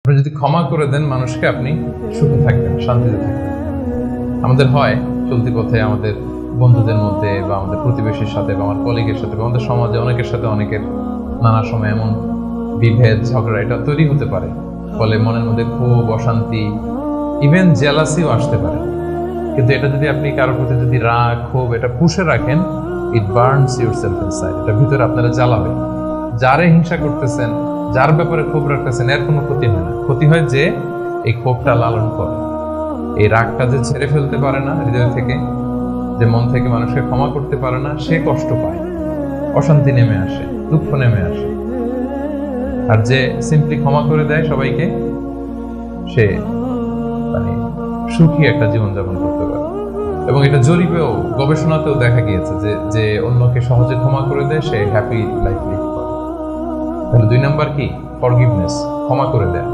আপনি যদি ক্ষমা করে দেন মানুষকে, আপনি সুখে থাকবেন, শান্তিতে থাকবেন। আমাদের হয় চলতি পথে আমাদের বন্ধুদের মধ্যে বা আমাদের প্রতিবেশীর সাথে বা আমার কলিগের সাথে বা আমাদের সমাজে অনেকের সাথে অনেকের নানা সময় এমন বিভেদ ঝগড়া এটা তৈরি হতে পারে, ফলে মনের মধ্যে ক্ষোভ, অশান্তি, ইভেন জেলাসিও আসতে পারে। কিন্তু এটা যদি আপনি কারোর প্রতি যদি রাগ, ক্ষোভ এটা পুষে রাখেন, ইট বার্নস ইউর সেলফ ইনসাইড, এটা ভিতরে আপনারা জ্বালাবে। যারে হিংসা করতেছেন, যার ব্যাপারে ক্ষোভ রাখতেছেন, এর কোনো ক্ষতি হয় না। ক্ষতি হয় যে এই ক্ষোভটা লালন করে, এই রাগটা যে ছেড়ে ফেলতে পারে না হৃদয় থেকে, যে মন থেকে মানুষকে ক্ষমা করতে পারে না, সে কষ্ট পায়, অশান্তি নেমে আসে, দুঃখ নেমে আসে। আর যে সিম্পলি ক্ষমা করে দেয় সবাইকে, সে মানে সুখী একটা জীবনযাপন করতে পারে। এবং এটা জরিপেও, গবেষণাতেও দেখা গিয়েছে যে যে অন্যকে সহজে ক্ষমা করে দেয় সে হ্যাপি লাইফ লিড করে। তাহলে 2 নাম্বার কি? ফরগিভনেস, ক্ষমা করে দেয়া।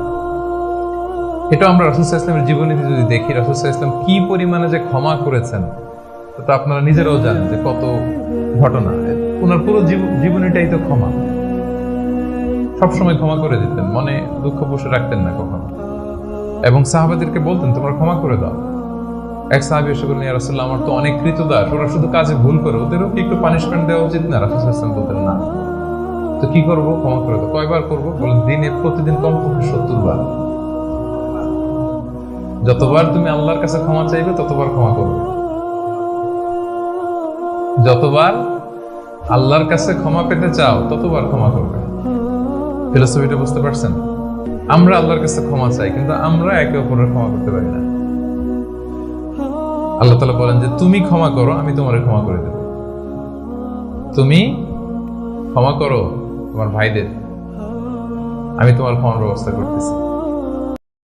এটা আমরা রাসূল সাল্লাল্লাহু আলাইহি ওয়াসাল্লামের জীবনীতে যদি দেখি, রাসূল সাল্লাল্লাহু আলাইহি ওয়াসাল্লাম কি পরিমাণে যে ক্ষমা করেছেন, তো আপনারা নিজেরাও জানেন যে কত ঘটনা। ওনার পুরো জীবনীটাই তো ক্ষমা। সবসময় ক্ষমা করে দিতেন, মনে দুঃখ পুষে রাখতেন না কখনো। এবং সাহাবাদেরকে বলতেন তোমরা ক্ষমা করে দাও। এক সাহাবী এসে বললেন, ইয়া রাসূলুল্লাহ, আমার তো অনেক কৃতদাস, ওরা শুধু কাজে ভুল করে, ওদেরও কি একটু পানিশমেন্ট দেওয়া উচিত না? রাসূল সাল্লাল্লাহু আলাইহি ওয়াসাল্লাম বলতেন, না। তো কি করবো? ক্ষমা করে দাও। কয়বার করবো? বলেন দিনে প্রতিদিন কমপক্ষে 70 বার। যতবার তুমি আল্লাহর কাছে ক্ষমা চাইবে ততবার ক্ষমা করবে। যতবার আল্লাহর কাছে ক্ষমা পেতে চাও ততবার ক্ষমা করবে। ফিলোসফিটা বুঝতে পারছেন? আমরা আল্লাহর কাছে ক্ষমা চাই, কিন্তু আমরা একে অপরের ক্ষমা করতে পারি না। আল্লাহ তাআলা বলেন যে তুমি ক্ষমা করো, আমি তোমারে ক্ষমা করে দেব। তুমি ক্ষমা করো তোমার ভাইদের, আমি তোমার ক্ষমার ব্যবস্থা করতেছি।